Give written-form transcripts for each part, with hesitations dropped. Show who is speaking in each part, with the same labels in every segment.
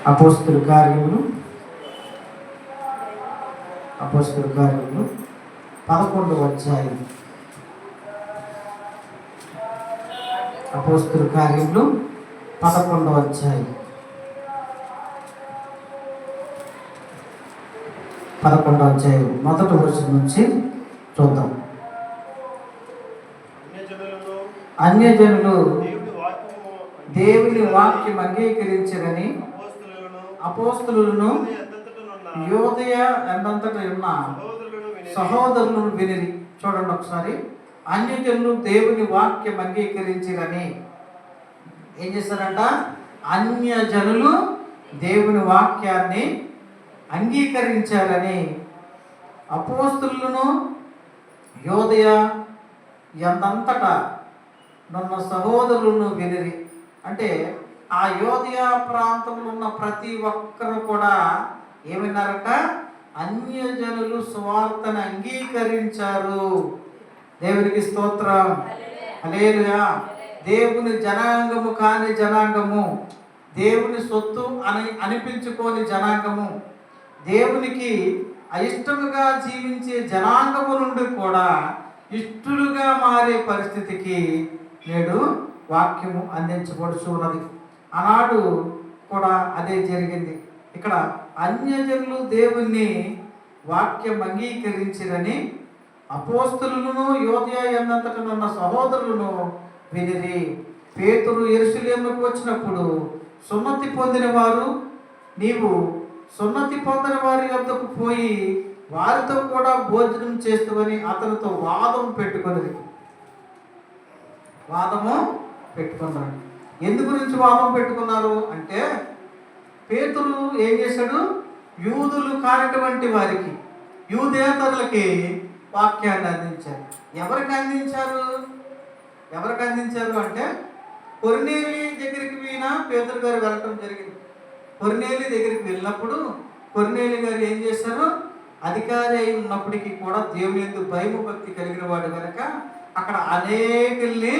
Speaker 1: అపోస్తలుల కార్యములు 11వ అధ్యాయం. అపోస్తలుల కార్యములు 11వ అధ్యాయం 11వ అధ్యాయం మొదటి వచనం నుంచి చూద్దాం. అన్యజనులు దేవుని వాక్యం అంగీకరించరని అపోస్తలులను యోదయ ఎంతంతట ఉన్న సహోదరులను వినిరి. చూడండి ఒకసారి. అన్యజనులు దేవుని వాక్యం అంగీకరించరని ఏం చేస్తారంట? అన్యజనులు దేవుని వాక్యాన్ని అంగీకరించారని అపోస్తలులను యోదయ ఎంతంతట నున్న సహోదరులను వినిరి. అంటే ఆ యోదయ ప్రాంతంలో ఉన్న ప్రతి ఒక్కరు కూడా ఏమన్నారంట? అన్యజనులు సువార్తను అంగీకరించారు. దేవునికి స్తోత్రం, హల్లెలూయా. దేవుని జనాంగము కాని జనాంగము, దేవుని సొత్తు అనిపించుకోని జనాంగము, దేవునికి అయిష్టముగా జీవించే జనాంగము నుండి కూడా ఇష్టలుగా మారే పరిస్థితికి నేడు వాక్యము అందించబడుచు ఉన్నది. ఆనాడు కూడా అదే జరిగింది. ఇక్కడ అన్యజనులు దేవుణ్ణి వాక్యం అంగీకరించిరని అపోస్తలులను యోదయ ఎందంతటనున్న సహోదరులను వినిరి. పేతురు యెరూషలేముకు వచ్చినప్పుడు సున్నతి పొందిన వారు, నీవు సున్నతి పొందిన వారి వద్దకు పోయి వారితో కూడా భోజనం చేస్తామని అతనితో వాదము పెట్టుకున్నాడు. ఎందు గురించి వాదం పెట్టుకున్నారు అంటే, పేతురు ఏం చేశాడు? యూదులు కానటువంటి వారికి, యూదేతరులకి వాక్యాన్ని అందించారు. ఎవరికి అందించారు అంటే, కొర్నేలి దగ్గరికి పోయినా పేతురు గారు వెళ్ళటం జరిగింది. కొర్నేలి దగ్గరికి వెళ్ళినప్పుడు కొర్నేలి గారు ఏం చేశారు? అధికారి అయి ఉన్నప్పటికీ కూడా దేవుని యందు భయము భక్తి కలిగిన వాడు కనుక అక్కడ అనేకుల్ని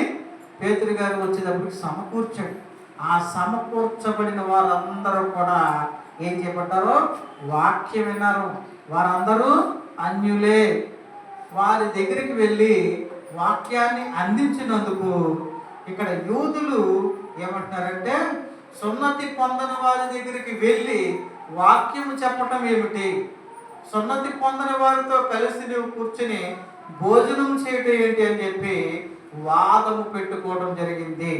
Speaker 1: పేతురు గారు వచ్చేటప్పటికి సమకూర్చాడు. ఆ సమకూర్చబడిన వారందరూ కూడా ఏం చేపట్టారో వాక్యం విన్నారు. వారందరూ అన్యులే. వారి దగ్గరికి వెళ్ళి వాక్యాన్ని అందించినందుకు ఇక్కడ యూదులు ఏమంటున్నారంటే, సున్నతి పొందిన వారి దగ్గరికి వెళ్ళి వాక్యము చెప్పటం ఏమిటి? సున్నతి పొందిన వారితో కలిసి నువ్వు కూర్చుని భోజనం చేయటం ఏంటి అని చెప్పి వాదము పెట్టుకోవడం జరిగింది.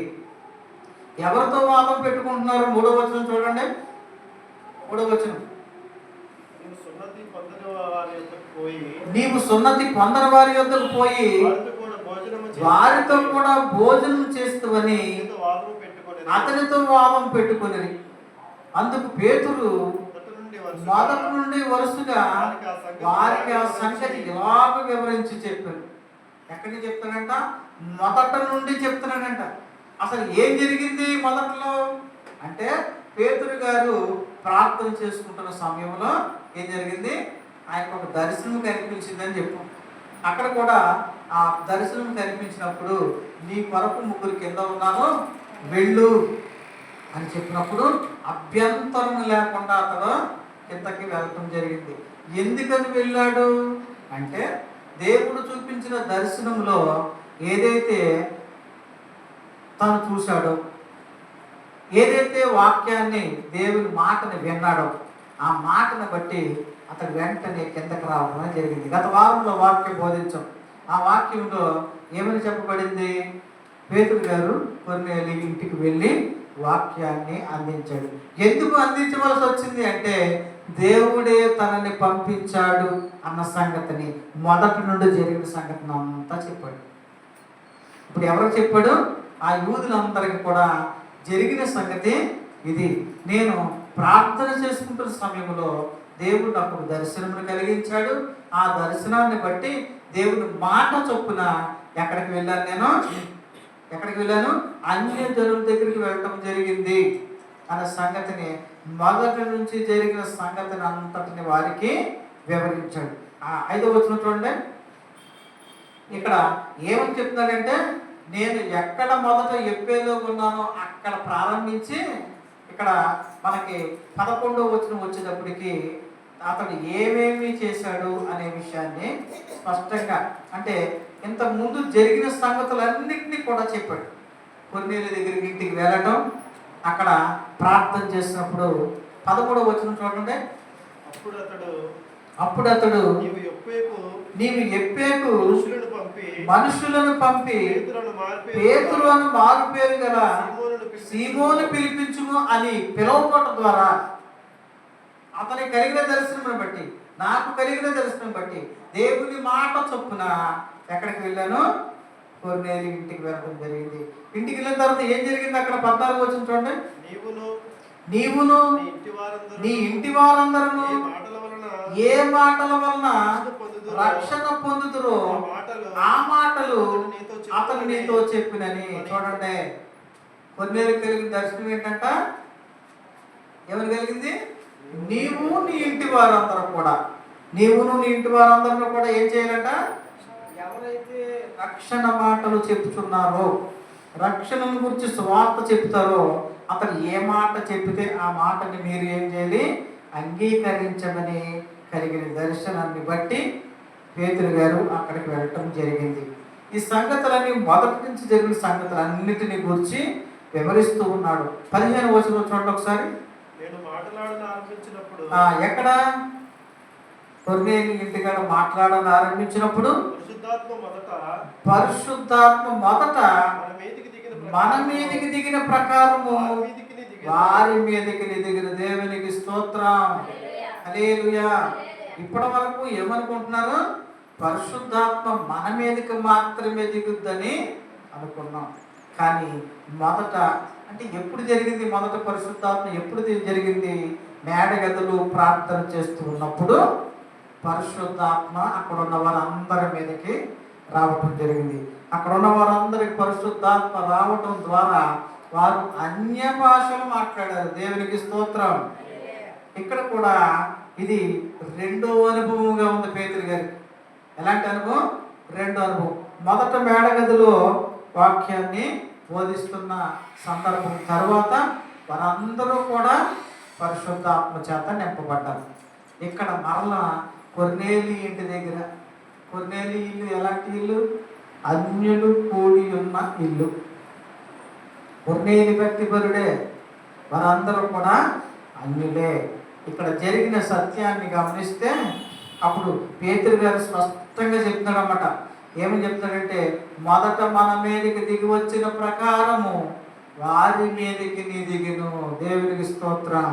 Speaker 1: ఎవరితో వాదం పెట్టుకుంటున్నారు? 3వ వచనం చూడండి. 3వ వచనం, నీవు సున్నతి పొందిన వారి యొద్దకు పోయి వారితో కూడా భోజనం చేస్తావని అతనితో వాదం పెట్టుకుని. అందుకు పేతురు మొదటి నుండి వరుసగా వారికి ఆ సంగతి ఇలాగ వివరించి చెప్పాడు. ఎక్కడికి చెప్తాడంట? మొదట నుండి చెప్తున్నాడంట. అసలు ఏం జరిగింది మొదట్లో అంటే, పేతురు గారు ప్రార్థన చేసుకుంటున్న సమయంలో ఏం జరిగింది? ఆయనకు ఒక దర్శనం కనిపించిందని చెప్పాం. అక్కడ కూడా ఆ దర్శనం కనిపించినప్పుడు, నీ కొరకు 3 కింద ఉన్నాను, వెళ్ళు అని చెప్పినప్పుడు అభ్యంతరం లేకుండా అతడు కిందకి వెళ్ళటం జరిగింది. ఎందుకని వెళ్ళాడు అంటే, దేవుడు చూపించిన దర్శనంలో ఏదైతే తను చూశాడో, ఏదైతే వాక్యాన్ని దేవుని మాటని విన్నాడో, ఆ మాటను బట్టి అతడు వెంటనే కిందకి రావడం జరిగింది. గత వారంలో వాక్యం బోధించాం. ఆ వాక్యంలో ఏమని చెప్పబడింది? పేతురు గారు కొర్నేలి ఇంటికి వెళ్ళి వాక్యాన్ని అందించాడు. ఎందుకు అందించవలసి వచ్చింది అంటే, దేవుడే తనని పంపించాడు అన్న సంగతిని, మొదటి నుండి జరిగిన సంగతిని అంతా చెప్పాడు. ఇప్పుడు ఎవరికి చెప్పాడు? ఆ యూదులందరికీ కూడా జరిగిన సంగతి ఇది. నేను ప్రార్థన చేసుకుంటున్న సమయంలో దేవుడు నాకు దర్శనమును కలిగించాడు. ఆ దర్శనాన్ని బట్టి దేవుని మాట చొప్పున ఎక్కడికి వెళ్ళాను? అన్యజనుల దగ్గరికి వెళ్ళటం జరిగింది అన్న సంగతిని, మొదటి నుంచి జరిగిన సంగతిని అంతటిని వారికి వివరించాడు. 5వ వచనం చూడండి. ఇక్కడ ఏమని చెప్తున్నాడంటే, నేను ఎక్కడ మొదట ఎప్పేలో ఉన్నానో అక్కడ ప్రారంభించి ఇక్కడ మనకి 11వ వచనం వచ్చేటప్పటికి అతడు ఏమేమి చేశాడు అనే విషయాన్ని స్పష్టంగా, అంటే ఇంత ముందు జరిగిన సంగతులన్నింటినీ కూడా చెప్పాడు. కొర్నేలి దగ్గరికి ఇంటికి వెళ్ళటం, అక్కడ ప్రార్థన చేసినప్పుడు 13వ వచనం చూడండి. అప్పుడు అతడు నీవు ఎప్పేకు మనుషులను పంపి పేతురును మారు పేరు గల సీమోను పిలిపించుము అని పిలవటం ద్వారా అతనికి కలిగిన దర్శనం బట్టి, నాకు కలిగిన దర్శనం బట్టి దేవుని మాట చొప్పున ఎక్కడికి వెళ్ళాను? కొర్నేలి ఇంటికి వెళ్ళడం జరిగింది. ఇంటికి వెళ్ళిన తర్వాత ఏం జరిగింది? అక్కడ 14 వచనం చూడండి. నీవును నీ ఇంటి వారందరూ ఏ మాటల వలన రక్షణ పొందుతురో ఆ మాటలు అతను నీతో చెప్పినని. చూడండి, కొర్నేలికి కలిగిన దర్శనం ఏంటంట? ఎవరు కలిగింది? నీవు నీ ఇంటి వారందరూ కూడా, నీవును నీ ఇంటి వారందరూ కూడా ఏం చేయాలంట? ఎవరైతే రక్షణ మాటలు చెప్తున్నారో, రక్షణను గురించి స్వార్థ చెప్తారో, అతను ఏ మాట చెప్పితే ఆ మాటని మీరు ఏం చేయాలి? అంగీకరించమని కలిగిన దర్శనాన్ని బట్టి పేతురు గారు అక్కడికి వెళ్ళటం జరిగింది. ఈ సంగతులన్నీ మొదటి నుంచి జరిగిన సంగతులన్నిటిని గురించి వివరిస్తూ ఉన్నాడు. 15వ వచనం చూడండి ఒకసారి. ఎక్కడ? కొర్నేలి ఇంటికాడ మాట్లాడాలని ఆరంభించినప్పుడు పరిశుద్ధాత్మ మొదట మన మీదికి దిగిన ప్రకారము వారి మీదకి దిగిన. దేవునికి స్తోత్రం, హల్లెలూయా. ఇప్పటి వరకు ఏమనుకుంటున్నారు? పరిశుద్ధాత్మ మన మీదకి మాత్రమే దిగుద్దని అనుకున్నాం. కానీ మొదట, అంటే ఎప్పుడు జరిగింది? మొదట పరిశుద్ధాత్మ ఎప్పుడు జరిగింది? మేడగదులు ప్రార్థన చేస్తూ ఉన్నప్పుడు పరిశుద్ధాత్మ అక్కడ ఉన్న వారందరి మీదకి రావటం జరిగింది. అక్కడ ఉన్న వారందరికి పరిశుద్ధాత్మ రావటం ద్వారా వారు అన్య భాషలు మాట్లాడారు. దేవునికి స్తోత్రం. ఇక్కడ కూడా ఇది రెండో అనుభవంగా ఉంది పేతురు గారికి. ఎలాంటి అనుభవం? రెండో అనుభవం. మొదట మేడగదిలో వాక్యాన్ని బోధిస్తున్న సందర్భం తర్వాత వారందరూ కూడా పరిశుద్ధాత్మ చేత నింపబడ్డారు. ఇక్కడ మరలా కొర్నేలి ఇంటి దగ్గర, కొర్నేలి ఇల్లు ఎలాంటి ఇల్లు? అన్యులు కూడి ఉన్న ఇల్లు. కొర్నేలి భక్తిపరుడే, వారందరూ కూడా అన్యులే. ఇక్కడ జరిగిన సత్యాన్ని గమనిస్తే అప్పుడు పేతురు గారు స్పష్టంగా చెప్తున్నాడు అన్నమాట. ఏమని చెప్తాడంటే, మొదట మన మీదకి దిగి వచ్చిన ప్రకారము వారి మీదకి నీ దిగిను. దేవునికి స్తోత్రం.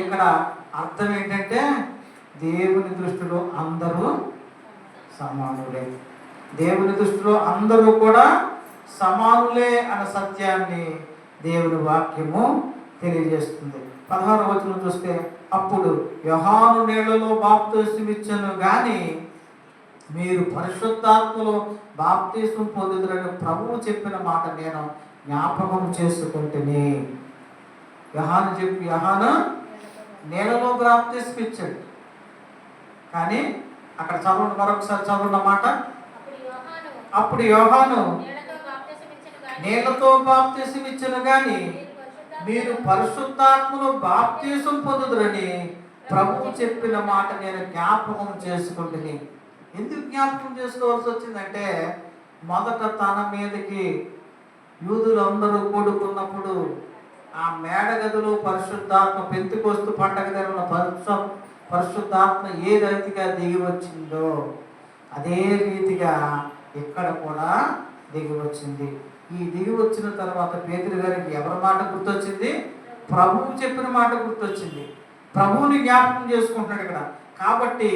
Speaker 1: ఇక్కడ అర్థం ఏంటంటే, దేవుని దృష్టిలో అందరూ సమానులే. దేవుని దృష్టిలో అందరూ కూడా సమానులే అన్న సత్యాన్ని దేవుని వాక్యము తెలియజేస్తుంది. 16వ వచనం చూస్తే, అప్పుడు యోహాను నీళ్లలో బాప్తిసం ఇచ్చెను గాని మీరు పరిశుద్ధాత్మలో బాప్తిసం పొందుదురని ప్రభువు చెప్పిన మాట నేను జ్ఞాపకం చేసుకుంటుని. యోహాను నీళ్లలో బాప్తిసం ఇచ్చాడు, కానీ అక్కడ చదవండి, మరొకసారి చదవండి మాట. అప్పుడు యోహాను నీళ్లతో బాప్తిసం ఇచ్చెను గాని మీరు పరిశుద్ధాత్మలో బాప్తిసం పొందుదురని ప్రభువు చెప్పిన మాట నేను జ్ఞాపకం చేసుకుంటుని. ఎందుకు జ్ఞాపకం చేసుకోవాల్సి వచ్చిందంటే, మొదట తన మీదకి యూదులందరూ కూడుకున్నప్పుడు ఆ మేడగదిలో పరిశుద్ధాత్మ, పెంతెకొస్తు పండగ జరిగిన పరిశుద్ధాత్మ ఏ రీతిగా దిగి వచ్చిందో అదే రీతిగా ఇక్కడ కూడా దిగి వచ్చింది. ఈ దిగి వచ్చిన తర్వాత పేతురు గారికి ఎవరి మాట గుర్తొచ్చింది? ప్రభువు చెప్పిన మాట గుర్తొచ్చింది. ప్రభువుని జ్ఞాపకం చేసుకుంటున్నాడు ఇక్కడ. కాబట్టి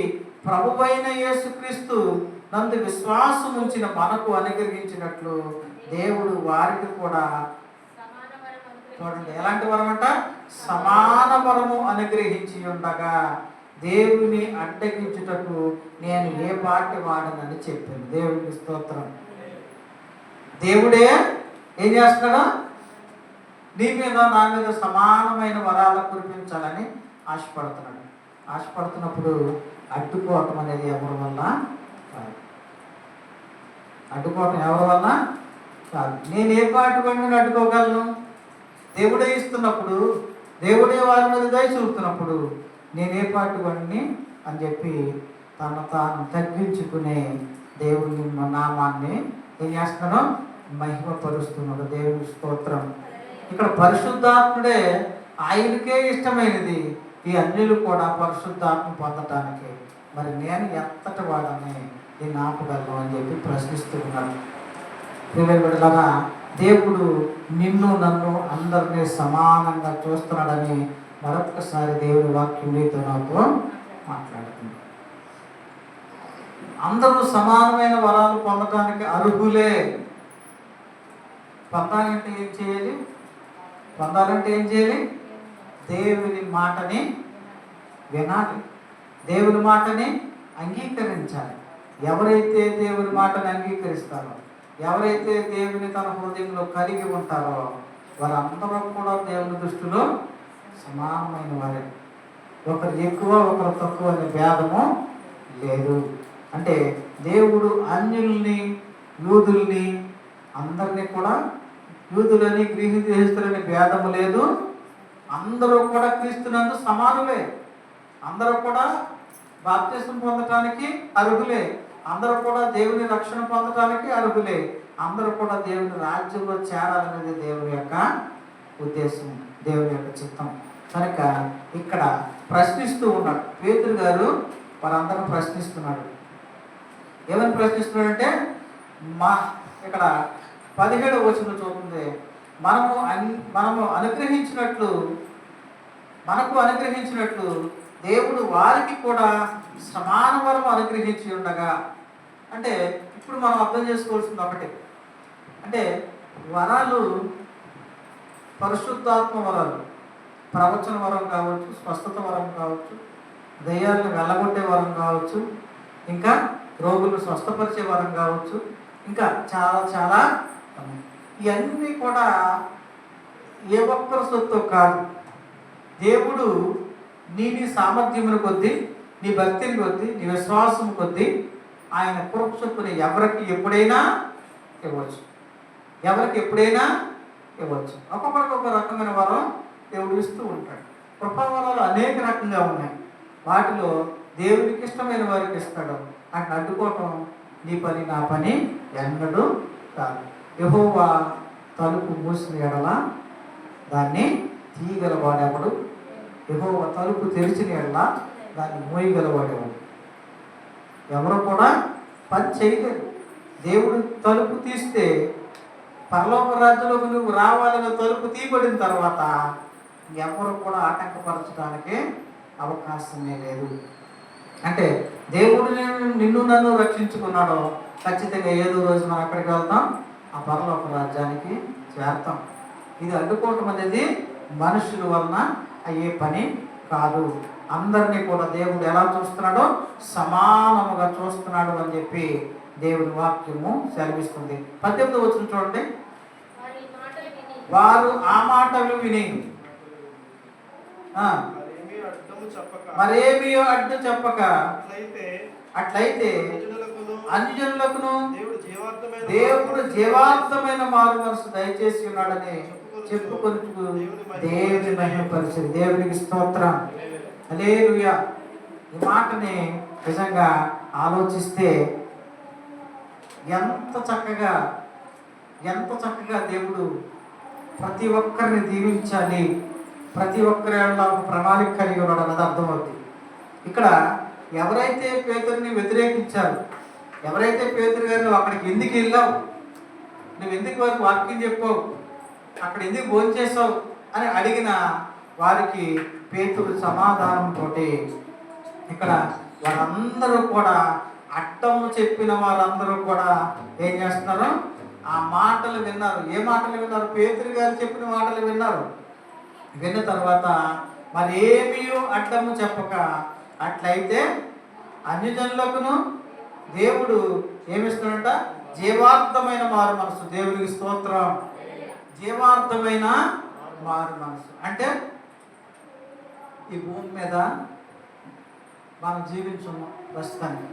Speaker 1: ప్రభువైన యేసుక్రీస్తు నందు విశ్వాసం ఉంచిన మనకు అనుగ్రహించినట్లు దేవుడు వారికి కూడా, చూడండి ఎలాంటి వరం అంట? సమాన వరము అనుగ్రహించి ఉండగా దేవుని అడ్డగించుటకు నేను ఏ పాటి వాడనని చెప్పాను. దేవునికి స్తోత్రం. దేవుడే ఏం చేస్తున్నాడు? నీ మీద నా మీద సమానమైన వరాలు కురిపించాలని ఆశపడుతున్నాడు. ఆశపడుతున్నప్పుడు అడ్డుకోవటం అనేది ఎవరి వల్ల కాదు. అడ్డుకోవటం ఎవరి వల్ల కాదు. నేను ఏ పాటి వాడిని అడ్డుకోగలను? దేవుడే ఇస్తున్నప్పుడు దేవుడే వారి మీద దయ చూపుతున్నప్పుడు నేనే పాటు వాడిని అని చెప్పి తను తాను తగ్గించుకునే దేవుని నామాన్ని ఏం చేస్తున్నాడు? మహిమపరుస్తున్నాడు. దేవుని స్తోత్రం. ఇక్కడ పరిశుద్ధాత్ముడే ఆయనకే ఇష్టమైనది. ఈ అన్యులు కూడా పరిశుద్ధాత్మ పొందటానికి మరి నేను ఎంతటి వాడని దీన్ని ఆపగలను అని చెప్పి ప్రశ్నిస్తూ ఉన్నాడు. ప్రియమైన దేవుడు నిన్ను నన్ను అందరినీ సమానంగా చూస్తున్నాడని మరొకసారి దేవుని వాక్యం మీతో నాతో మాట్లాడుతుంది. అందరూ సమానమైన వరాలు పొందడానికి అర్హులే. పొందాలంటే ఏం చేయాలి? పొందాలంటే ఏం చేయాలి? దేవుని మాటని వినాలి, దేవుని మాటని అంగీకరించాలి. ఎవరైతే దేవుని మాటని అంగీకరిస్తారో, ఎవరైతే దేవుని తన హృదయంలో కలిగి ఉంటారో వారందరూ కూడా దేవుని దృష్టిలో సమానమైన వారే. ఒకరు ఎక్కువ ఒకరు తక్కువ అనే భేదము లేదు. అంటే దేవుడు అన్యుల్ని యూదుల్ని అందరినీ కూడా, యూదులని గ్రీకు దేశస్తులని భేదము లేదు. అందరూ కూడా క్రీస్తునందు సమానులే. అందరూ కూడా బాప్తిసం పొందటానికి అర్హులే. అందరూ కూడా దేవుని రక్షణ పొందటానికి అర్హులే. అందరూ కూడా దేవుని రాజ్యంలో చేరాలనేది దేవుని యొక్క ఉద్దేశం, దేవుని యొక్క చిత్తం. కనుక ఇక్కడ ప్రశ్నిస్తూ ఉన్నాడు పేతురు గారు. వారందరూ ప్రశ్నిస్తున్నాడు. ఏమని ప్రశ్నిస్తున్నాడంటే, ఇక్కడ 17వ వచనం చూస్తుంది, మనకు అనుగ్రహించినట్లు దేవుడు వారికి కూడా సమాన వరం అనుగ్రహించి ఉండగా. అంటే ఇప్పుడు మనం అర్థం చేసుకోవాల్సింది ఒకటి, అంటే వరాలు పరిశుద్ధాత్మ వరాలు, ప్రవచన వరం కావచ్చు, స్వస్థత వరం కావచ్చు, దయ్యాలను వెళ్ళగొట్టే వరం కావచ్చు, ఇంకా రోగులను స్వస్థపరిచే వరం కావచ్చు, ఇంకా చాలా చాలా. ఇవన్నీ కూడా ఏ ఒక్కరి సొత్తు కాదు. దేవుడు నీ సామర్థ్యమును కొద్దీ, నీ భక్తిని కొద్దీ, నీ విశ్వాసం కొద్దీ ఆయన కృప చొప్పున ఎవరికి ఎప్పుడైనా ఇవ్వచ్చు, ఎవరికి ఎప్పుడైనా ఇవ్వచ్చు. ఒక్కొక్కరికి ఒక రకమైన వరం దేవుడు ఇస్తూ ఉంటాడు. కృపావరాలు అనేక రకంగా ఉన్నాయి. వాటిలో దేవునికి ఇష్టమైన వారికి ఇస్తాడు. అట్లా అడ్డుకోవటం నీ పని నా పని ఎన్నడూ కాదు. యెహోవా తలుపు మూసిన ఎడల దాన్ని తీయగలవాడెవడు, యెహోవా తలుపు తెరిచిన ఎడల దాన్ని మోయగలవాడెవడు. ఎవరు కూడా పని చేయలేరు. దేవుడు తలుపు తీస్తే, పరలోక రాజ్యంలోకి నువ్వు రావాలని తలుపు తీయబడిన తర్వాత ఎవరు కూడా ఆటంకపరచడానికి అవకాశమే లేదు. అంటే దేవుడు నిన్ను నన్ను రక్షించుకున్నాడో ఖచ్చితంగా ఏదో రోజు మనం అక్కడికి వెళ్తాం, ఆ పరలోక రాజ్యానికి చేరతాం. ఇది అడ్డుకోవటం అనేది మనుషుల వలన అయ్యే పని కాదు. అందరినీ కూడా దేవుడు ఎలా చూస్తున్నాడో సమానముగా చూస్తున్నాడు అని చెప్పి దేవుని వాక్యము సెలవిస్తుంది. 18వ వచనం చూడండి. వారు ఆ మాటలు విని మరేమీ అడ్డు చెప్పక అట్లయితే అన్యజనులకును దేవుడు జీవార్థమైన మారు మనసు దయచేసి ఉన్నాడని చెప్పుకొనుటకు దేవుని మహిమపరిచి. దేవునికి స్తోత్రం, హల్లెలూయా. ఈ మాటని నిజంగా ఆలోచిస్తే ఎంత చక్కగా దేవుడు ప్రతి ఒక్కరిని దీవించాలి, ప్రతి ఒక్కరి ఒక ప్రణాళిక కలిగి ఉన్నాడు అన్నది అర్థమవుతుంది. ఇక్కడ ఎవరైతే పేతురుని వ్యతిరేకించారు, ఎవరైతే పేతురు గారు నువ్వు అక్కడికి ఎందుకు వెళ్ళావు, నువ్వు ఎందుకు వారికి వాక్యం చెప్పావు, అక్కడ ఎందుకు భోజనం చేసావు అని అడిగిన వారికి పేతురు సమాధానంతో ఇక్కడ వారందరూ కూడా, అడ్డము చెప్పిన వారందరూ కూడా ఏం చేస్తున్నారు? ఆ మాటలు విన్నారు. ఏ మాటలు విన్నారు? పేతురు గారు చెప్పిన మాటలు విన్నారు. విన్న తర్వాత మరి ఏమీ అడ్డము చెప్పక, అట్లయితే అన్యజనులకును దేవుడు ఏమిస్తున్నాడంట? జీవార్థమైన మారు మనసు. దేవునికి స్తోత్రం. జీవార్థమైన మారు మనసు అంటే ఈ భూమి మీద మనం జీవించున్నాం ప్రస్తుతానికి.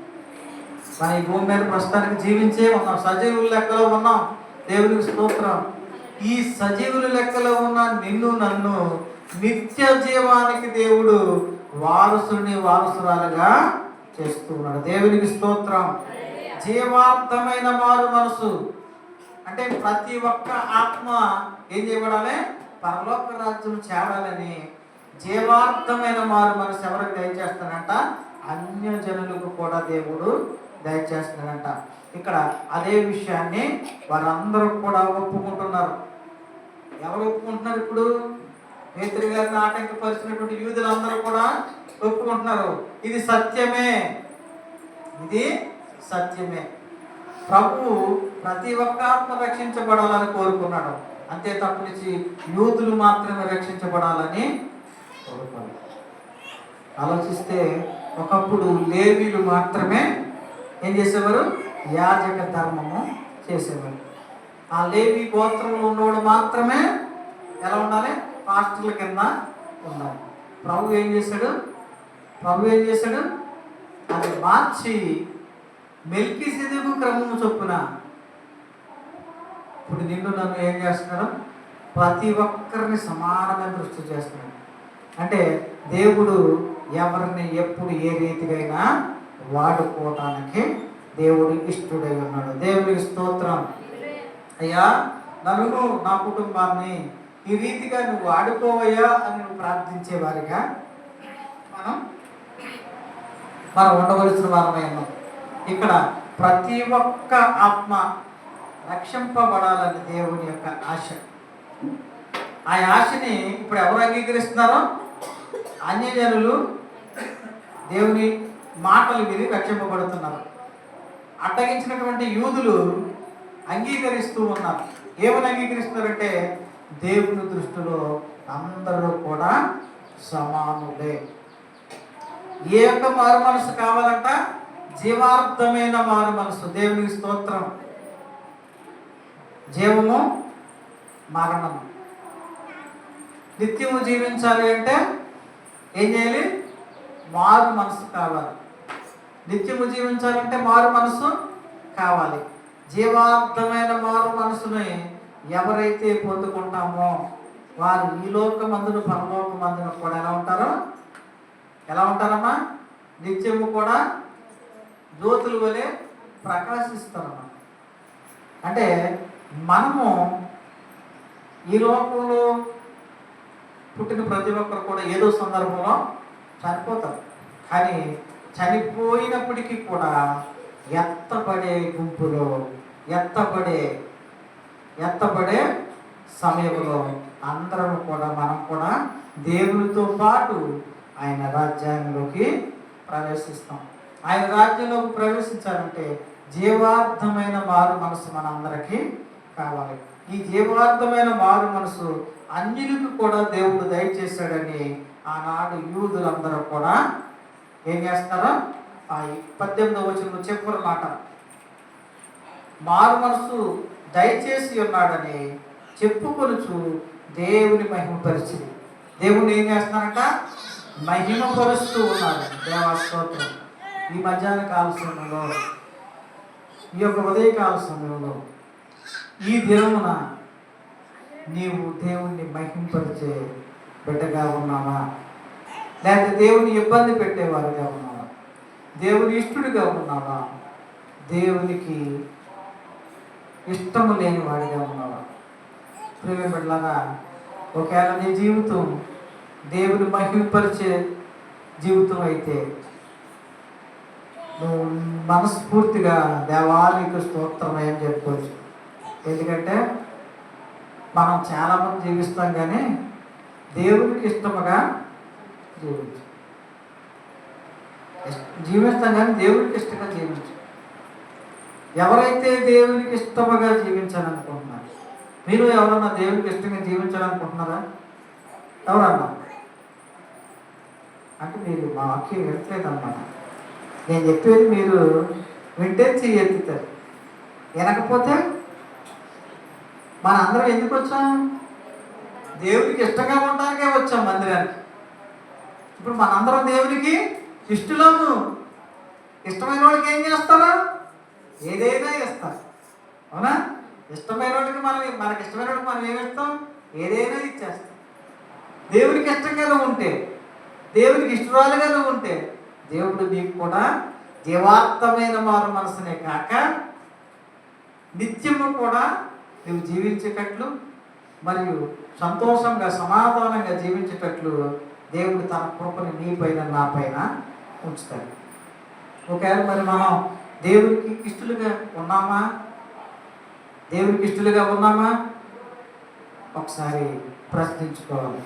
Speaker 1: మన ఈ భూమి మీద ప్రస్తుతానికి జీవించే ఉన్నాం, సజీవుల లెక్కలో ఉన్నాం. దేవునికి స్తోత్రం. ఈ సజీవుల లెక్కలో ఉన్న నిన్ను నన్ను నిత్య జీవానికి దేవుడు వారసుని వారసురాలుగా చేస్తూ ఉన్నాడు. దేవునికి స్తోత్రం. జీవార్థమైన మారు మనసు అంటే ప్రతి ఒక్క ఆత్మ ఏం చేయబడాలి? పరలోక రాజ్యం చేరాలని జీవార్థమైన మారు మనసు ఎవరికి దయచేస్తాడంట? అన్యజనులకు కూడా దేవుడు దయచేస్తున్నాడంట. ఇక్కడ అదే విషయాన్ని వారందరూ కూడా ఒప్పుకుంటున్నారు. ఎవరు ఒప్పుకుంటున్నారు? ఇప్పుడు పేతురు గారిని ఆటంకపరిచినటువంటి యూదులందరూ కూడా ఒప్పుకుంటున్నారు. ఇది సత్యమే, ఇది సత్యమే. ప్రభువు ప్రతి ఒక్క ఆత్మ రక్షించబడాలని కోరుకున్నాడు. అంతే తప్పనిచ్చి యూదులు మాత్రమే రక్షించబడాలని కోరుకున్నాడు. ఆలోచిస్తే ఒకప్పుడు లేవీలు మాత్రమే ఏం చేసేవారు? యాజక ధర్మము చేసేవారు. ఆ లేవి గోత్రంలో ఉన్నవాడు మాత్రమే ఎలా ఉండాలి? పాస్టర్ల కింద ఉండాలి. ప్రభు ఏం చేశాడు? అది మార్చి మెల్కీసెదెకు క్రమము చొప్పున ఇప్పుడు నిన్ను నన్ను ఏం చేస్తున్నాడు? ప్రతి ఒక్కరిని సమానమైన దృష్టి చేస్తున్నాడు. అంటే దేవుడు ఎవరిని ఎప్పుడు ఏ రీతిగా వాడుకోవటానికి దేవుడు ఇష్టడై ఉన్నాడు. దేవుడికి స్తోత్రం. అయ్యా, నన్ను నా కుటుంబాన్ని ఈ రీతిగా నువ్వు వాడుకోవయ్యా అని నువ్వు ప్రార్థించే వారిగా మనం ఉండవలసిన వారమై ఉన్నాం. ఇక్కడ ప్రతి ఒక్క ఆత్మ రక్షింపబడాలని దేవుని యొక్క ఆశ. ఆ ఆశని ఇప్పుడు ఎవరు అంగీకరిస్తున్నారో? అన్యజనులు దేవుని మాటలు విని రక్షింపబడుతున్నారు. అడ్డగించినటువంటి యూదులు అంగీకరిస్తూ ఉన్నారు. ఏమని అంగీకరిస్తున్నారంటే దేవుని దృష్టిలో అందరూ కూడా సమానులే. ఏ యొక్క మారు మనసు కావాలంట? జీవార్థమైన మారు మనసు. దేవునికి స్తోత్రం. జీవము, మరణము. నిత్యము జీవించాలి అంటే ఏం చేయాలి? మారు మనసు కావాలి. నిత్యము జీవించాలంటే మారు మనసు కావాలి. జీవార్థమైన మారు మనసుని ఎవరైతే పొందుకుంటామో వారు ఈ లోకమందును పరలోకమందును కూడా ఎలా ఉంటారమ్మా? నిత్యము కూడా జ్యోతుల వలె ప్రకాశిస్తారమ్మా. అంటే మనము ఈ లోకంలో పుట్టిన ప్రతి ఒక్కరు కూడా ఏదో సందర్భంలో చనిపోతారు. కానీ చనిపోయినప్పటికీ కూడా ఎత్తబడే గుంపులో ఎత్తబడే సమయంలో అందరం కూడా మనం కూడా దేవునితో పాటు ఆయన రాజ్యంలోకి ప్రవేశిస్తాం. ఆయన రాజ్యంలోకి ప్రవేశించాలంటే జీవార్థమైన మారు మనసు మనందరికీ కావాలి. ఈ జీవార్థమైన మారు మనసు అన్యులకు కూడా దేవుడు దయచేశాడని ఆనాడు యూదులందరూ కూడా ఏం చేస్తారో ఆ 18వ వచనంలో చెప్పిన మాట, మారు మనసు దయచేసి ఉన్నాడని చెప్పుకొనుచు దేవుని మహిమపరిచింది. దేవుని ఏం చేస్తున్నారంట? మహిమపరుస్తూ ఉన్నారు. దేవా స్తోత్రం. ఈ మధ్యాహ్న కాల సమయంలో, ఈ యొక్క ఉదయకాల సమయంలో, ఈ దినమున నీవు దేవుణ్ణి మహింపరిచే బిడ్డగా ఉన్నావా? లేకపోతే దేవుని ఇబ్బంది పెట్టేవారుగా ఉన్నావా? దేవుని ఇష్టడుగా ఉన్నావా? దేవునికి ఇష్టము లేని వాడిగా ఉన్నావా? ప్రియ బిడ్డలారా, ఒకవేళ నీ జీవితం దేవుని మహింపరిచే జీవితం అయితే నువ్వు మనస్ఫూర్తిగా దేవానికి స్తోత్రం అని చెప్పుకోవచ్చు. ఎందుకంటే మనం చాలామంది జీవిస్తాం కానీ దేవునికి ఇష్టముగా జీవిస్తాం కానీ దేవునికి ఇష్టంగా జీవించు. ఎవరైతే దేవునికి ఇష్టముగా జీవించాలనుకుంటున్నారు, మీరు ఎవరన్నా దేవునికి ఇష్టంగా జీవించాలనుకుంటున్నారా? ఎవరన్నా అంటే మీరు మా వాక్యం వినట్లేదన్నమాట. నేను చెప్పేది మీరు వింటే చెయ్యెత్తుతారు, వినకపోతే మన అందరం ఎందుకు వచ్చాం? దేవుడికి ఇష్టంగా ఉండడానికే వచ్చాం మందిరానికి. ఇప్పుడు మనందరం దేవునికి ఇష్టము. ఇష్టమైన వాళ్ళకి ఏం చేస్తారా? ఏదైనా ఇస్తారు. అవునా? ఇష్టమైన వాళ్ళకి మనకి ఇష్టమైన వాళ్ళకి మనం ఏమిస్తాం? ఏదైనా ఇచ్చేస్తాం. దేవునికి ఇష్టంగా నువ్వు ఉంటే, దేవునికి ఇష్టరాలుగా నువ్వు ఉంటే, దేవుడు నీకు కూడా జీవార్థమైన మారు మనసునే కాక నిత్యము కూడా నువ్వు జీవించేటట్లు మరియు సంతోషంగా సమాధానంగా జీవించేటట్లు దేవుడు తన కృపని నీ పైన నా పైన ఉంచుతాడు. ఒకవేళ మరి మనం దేవునికి ఇష్టలుగా ఉన్నామా? దేవునికి ఇష్టలుగా ఉన్నామా? ఒకసారి ప్రశ్నించుకోవాలి.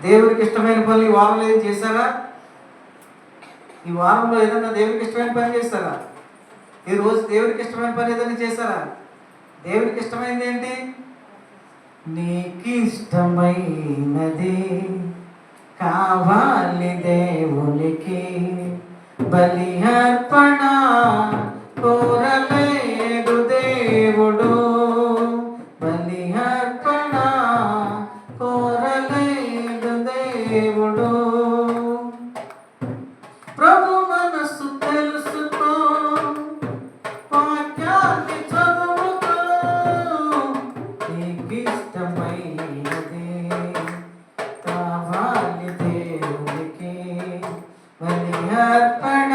Speaker 1: దేవునికి ఇష్టమైన పనులు ఈ వారంలో ఏం చేశారా? ఈ వారంలో ఏదైనా దేవునికి ఇష్టమైన పని చేస్తారా? ఈరోజు దేవునికి ఇష్టమైన పని ఏదైనా చేశారా? దేవునికి ఇష్టమైనది ఏంటి? నీకు ఇష్టమైనది కావాలి దేవునికి, బలి అర్పణ కోరలేడు దేవుడు, బలి అర్పణ కోరలేడు దేవుడు. ప్రభు మనసు తెలుసుకో, వాక్యాన్ని చదువుకో, నీకు ఇష్టమైనది కావాలి దేవునికి, బలి అర్పణ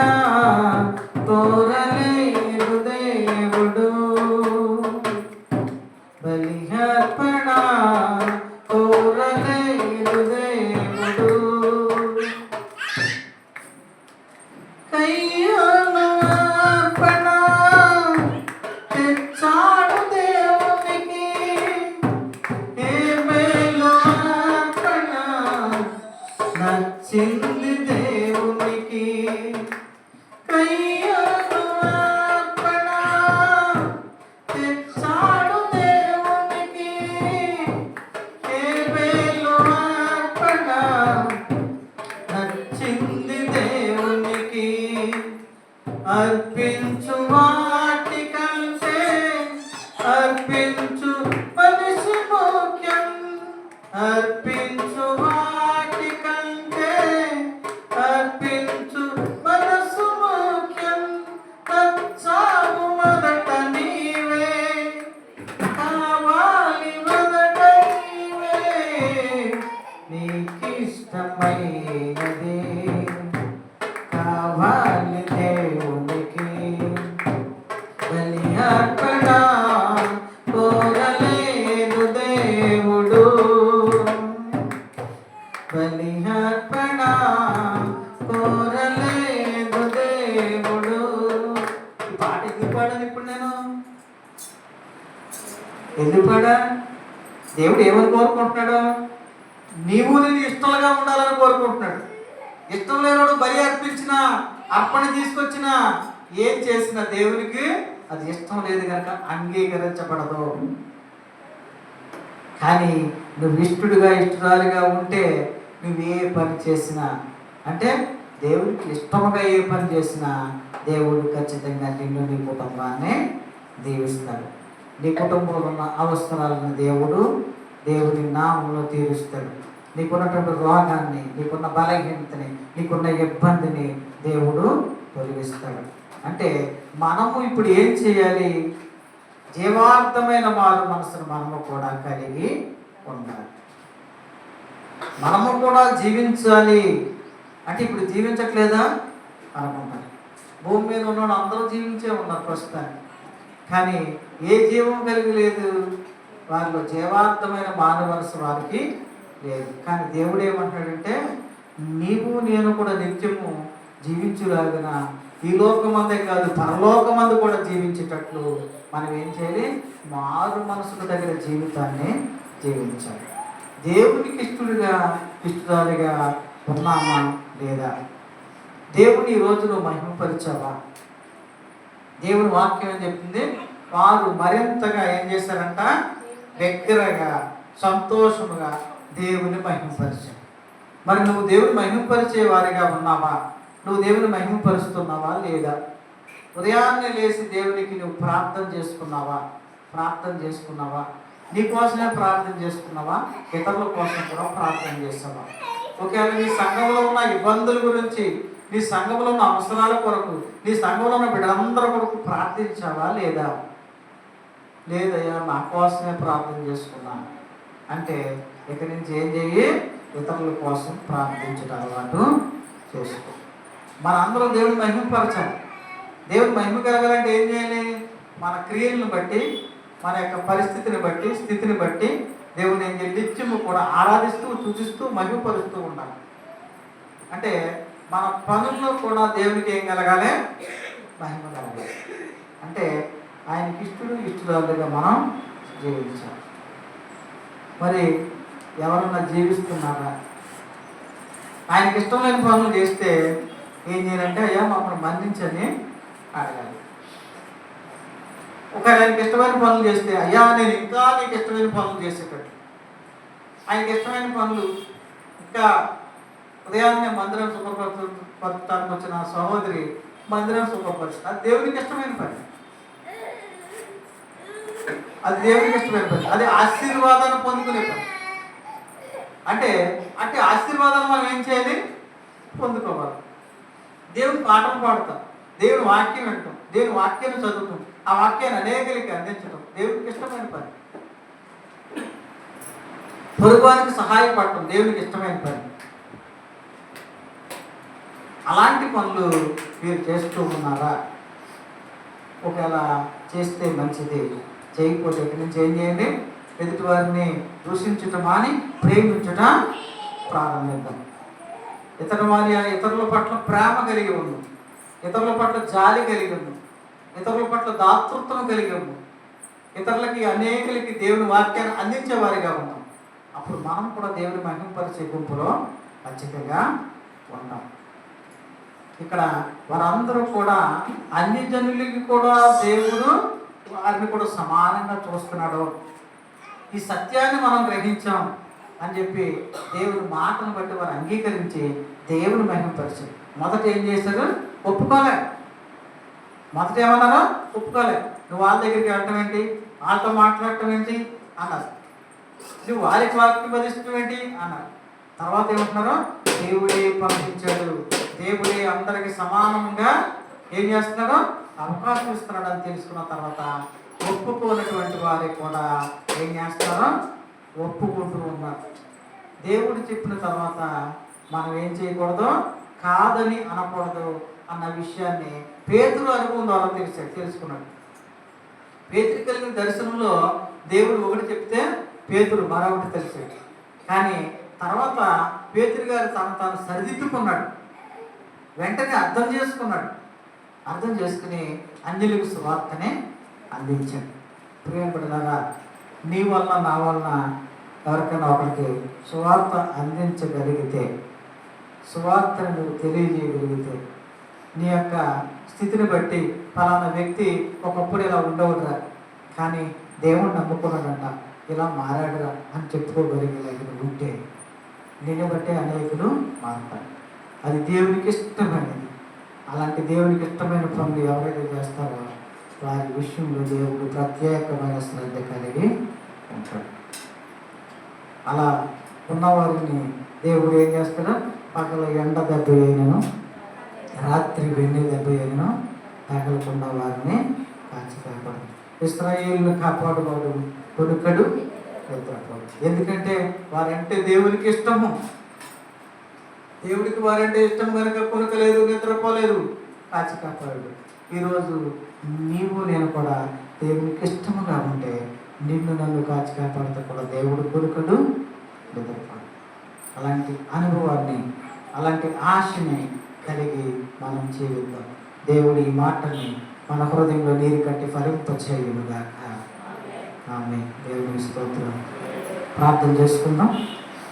Speaker 1: కోరలేడు దేవుడు, బలి అర్పణ కోరలేడు దేవుడు. కయ్యాను అర్పణ తెచ్చాడు దేవునికి, హేబెలు అర్పణ నచ్చింది దేవునికి. కయ్యాను అర్పణ తెచ్చాడు దేవునికి, హేబెలు అర్పణ నచ్చింది దేవునికి. అర్పించు వాటి కంటే అర్పించు మనిషి ముఖ్యం, అర్పించు వాటి కంటే అర్పించు మనసు ముఖ్యం. నచ్చావు మొదట నీవే, కావాలి మొదట నీవే, నీకు ఇష్టమైనది కావాలి దేవునికి, బలి అర్పణ కోరలేడు దేవుడు, బలి అర్పణ కోరలేడు దేవుడు. ఈ పాట ఎందుకు పాడాను ఇప్పుడు నేను? ఎందుకు పాడా? దేవుడు ఏమని కోరుకుంటున్నాడు? నీవు నేను ఇష్టంగా ఉండాలని కోరుకుంటున్నాడు. ఇష్టం లేనివాడు బలి అర్పించిన, అర్పణ తీసుకొచ్చిన, ఏం చేసిన దేవునికి అది ఇష్టం లేదు కనుక అంగీకరించబడదు. కానీ నువ్వు ఇష్టడుగా ఇష్టరాలుగా ఉంటే నువ్వే పని చేసినా, అంటే దేవుడికి ఇష్టముగా ఏ పని చేసినా దేవుడు ఖచ్చితంగా నిన్ను నీ కుటుంబాన్ని దీవిస్తాడు. నీ కుటుంబంలో ఉన్న అవసరాలను దేవుడి నామంలో తీరుస్తాడు. నీకున్నటువంటి రోగాన్ని, నీకున్న బలహీనతని, నీకున్న ఇబ్బందిని దేవుడు తొలగిస్తాడు. అంటే మనము ఇప్పుడు ఏం చేయాలి? జీవార్థమైన మారు మనసును మనము కూడా కలిగి ఉండాలి. మనము కూడా జీవించాలి. అంటే ఇప్పుడు జీవించట్లేదా అనుకుంటారు. భూమి మీద ఉన్న అందరూ జీవించే ఉన్నారు ప్రస్తుతానికి, కానీ ఏ జీవం కలిగి లేదు. వారిలో జీవార్థమైన మారు మనసు వారికి లేదు. కానీ దేవుడు ఏమంటాడంటే, నీవు నేను కూడా నిత్యము జీవించులాగిన ఈ లోకమందే కాదు పరలోకమందు కూడా జీవించేటట్లు మనం ఏం చేయాలి? మారు మనసుకు దగ్గర జీవితాన్ని జీవించాలి. దేవునికి ఇష్టరాలుగా ఉన్నామా లేదా? దేవుని ఈ రోజు నువ్వు మహిమపరిచావా? దేవుని వాక్యం ఏం చెప్తుంది? వారు మరింతగా ఏం చేశారంట? దగ్గరగా సంతోషముగా దేవుని మహిమపరిచారు. మరి నువ్వు దేవుని మహిమపరిచే వారిగా ఉన్నావా? నువ్వు దేవుని మహిమపరుస్తున్నావా లేదా? ఉదయాన్నే లేచి దేవునికి నువ్వు ప్రార్థన చేసుకున్నావా? నీ కోసమే ప్రార్థన చేసుకున్నావా? ఇతరుల కోసం కూడా ప్రార్థన చేస్తావా? ఒకవేళ నీ సంఘంలో ఉన్న ఇబ్బందుల గురించి, నీ సంఘంలో ఉన్న అవసరాల కొరకు, నీ సంఘంలో ఉన్న బిడ్డలందరి కొరకు ప్రార్థించావా లేదా? లేదయ్యా నా కోసమే ప్రార్థన చేసుకున్నా అంటే ఇక నుంచి ఏం చెయ్యి? ఇతరుల కోసం ప్రార్థించడం అలవాటు చేసుకో. మన అందరం దేవుని మహిమపరచాలి. దేవుని మహిమ కలగాలంటే ఏం చేయాలి? మన క్రియలను బట్టి, మన యొక్క పరిస్థితిని బట్టి, స్థితిని బట్టి దేవుని ఏం చేయాలి? నిత్యము కూడా ఆరాధిస్తూ, సూచిస్తూ, మహిమపరుస్తూ ఉండాలి. అంటే మన పనుల్లో కూడా దేవునికి ఏం కలగాలి? మహిమ కలగాలి. అంటే ఆయనకి ఇష్టరాలుగా మనం జీవించాలి. మరి ఎవరన్నా జీవిస్తున్నారా? ఆయనకి ఇష్టం లేని పనులు చేస్తే ఏం చేయాలంటే అయ్యా మమ్మల్ని మన్నించని అడగాలి. ఒకవేళ ఆయనకి ఇష్టమైన పనులు చేస్తే అయ్యా నేను ఇంకా నీకు ఇష్టమైన పనులు చేసేటట్టు. ఆయనకి ఇష్టమైన పనులు ఇంకా ఉదయాన్నే మందిరం శుభ్రపరచడానికి వచ్చిన సహోదరి మందిరం శుభ్రపరుస్తుంది. అది దేవునికి ఇష్టమైన పని. అది దేవునికి ఇష్టమైన పని. అది ఆశీర్వాదాన్ని పొందుకునే పని. అంటే ఆశీర్వాదాన్ని మనం ఏం చేయాలి? పొందుకోవాలి. దేవుని పాఠం పాడతాం, దేవుని వాక్యం వింటాం, దేవుని వాక్యాన్ని చదువుతాం, ఆ వాక్యాన్ని అనేకలకి అందించడం దేవునికి ఇష్టమైన పని. పొరుగువారికి సహాయపడటం దేవునికి ఇష్టమైన పని. అలాంటి పనులు మీరు చేస్తూ ఉన్నారా? ఒకవేళ చేస్తే మంచిది, చేయకపోతే ఇక్కడి నుంచి ఏం చేయండి? ఎదుటి వారిని దూషించటం అని ప్రేమించటం ప్రారంభిద్దాం. ఇతరుల పట్ల ప్రేమ కలిగి ఉన్నాం, ఇతరుల పట్ల జాలి కలిగి ఉన్నాం, ఇతరుల పట్ల దాతృత్వం కలిగి ఉన్నాం, ఇతరులకి అనేకులకి దేవుని వాక్యాన్ని అందించేవారిగా ఉన్నాం. అప్పుడు మనం కూడా దేవుని మహిమపరిచే గుంపులో ఖచ్చితంగా ఉంటాం. ఇక్కడ వారందరూ కూడా అన్ని జనులకి కూడా దేవుడు వారిని కూడా సమానంగా చూస్తున్నాడు. ఈ సత్యాన్ని మనం గ్రహించాం అని చెప్పి దేవుని మాటను బట్టి వారు అంగీకరించి దేవుని మహిమపరిచారు. మొదట ఏం చేశారు? ఒప్పుకోలే. మొదట ఏమన్నారో ఒప్పుకోలే. నువ్వు వాళ్ళ దగ్గరికి వెళ్ళటం ఏంటి, వాళ్ళతో మాట్లాడటం ఏంటి అన్నారు. నువ్వు వారికి వాక్యం బోధించడం ఏంటి అన్నారు. తర్వాత ఏమంటున్నారో దేవుడే పంపించాడు, దేవుడే అందరికి సమానంగా ఏం చేస్తున్నాడో అవకాశం ఇస్తున్నాడు అని తెలుసుకున్న తర్వాత ఒప్పుకోనటువంటి వారికి కూడా ఏం చేస్తారో ఒప్పుకుంటూ ఉన్నారు. దేవుడు చెప్పిన తర్వాత మనం ఏం చేయకూడదు? కాదని అనకూడదు అన్న విషయాన్ని పేతురు అనుభవం ద్వారా తెలుసుకున్నాడు. పేతురు కలిగిన దర్శనంలో దేవుడు ఒకటి చెప్తే పేతురు మరొకటి తెలిసాడు. కానీ తర్వాత పేతురు గారు తాను సరిదిద్దుకున్నాడు. వెంటనే అర్థం చేసుకున్నాడు. అర్థం చేసుకుని అన్యులకు సువార్తనే అందించాడు. ప్రియపడినారా, నీ వలన నా వలన ఎవరికైనా ఒకరికి సువార్త అందించగలిగితే, సువార్తను నువ్వు తెలియజేయగలిగితే, నీ యొక్క స్థితిని బట్టి ఫలానా వ్యక్తి ఒకప్పుడు ఇలా ఉండవురా, కానీ దేవుడు నమ్ముకున్నాడంట, ఇలా మారాడురా అని చెప్పుకోగలిగేది ఉంటే నిన్ను బట్టి అనేకులు మారుతారు. అది దేవునికి ఇష్టమైనది. అలాంటి దేవునికి ఇష్టమైన పనులు ఎవరైతే చేస్తారో వారి విషయంలో దేవుడు ప్రత్యేకమైన శ్రద్ధ కలిగి ఉంటాడు. అలా ఉన్నవారిని దేవుడు ఏం చేస్తాడో పగల ఎండ దెబ్బ అయినను రాత్రి వెన్నె దెబ్బ అయినను తగలకుండా వారిని కాచి కాపాడు. ఇశ్రాయేలును కాపాడువాడు కొడుకడు నిద్రపోడు. ఎందుకంటే వారంటే దేవునికి ఇష్టము. దేవుడికి వారంటే ఇష్టం కనుక కొనుకలేదు, నిద్రపోలేదు, కాచి కాపాడు. ఈరోజు నీవు నేను కూడా దేవునికి ఇష్టముగా ఉంటే నిన్ను నన్ను కాచి కాపాడితే కూడా దేవుడు కొనుకడు, నిద్రపోడు. అలాంటి అనుభవాన్ని, అలాంటి ఆశని కలిగి మనం జీవిద్దాం. దేవుడి ఈ మాటని మన హృదయంలో నీరు కట్టి ఫలింపచేయుగాక. ఆమె. దేవుని స్తోత్రం. ప్రార్థన చేసుకుందాం.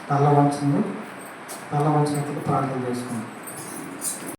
Speaker 1: తల వంచినట్లు ప్రార్థన చేసుకుందాం.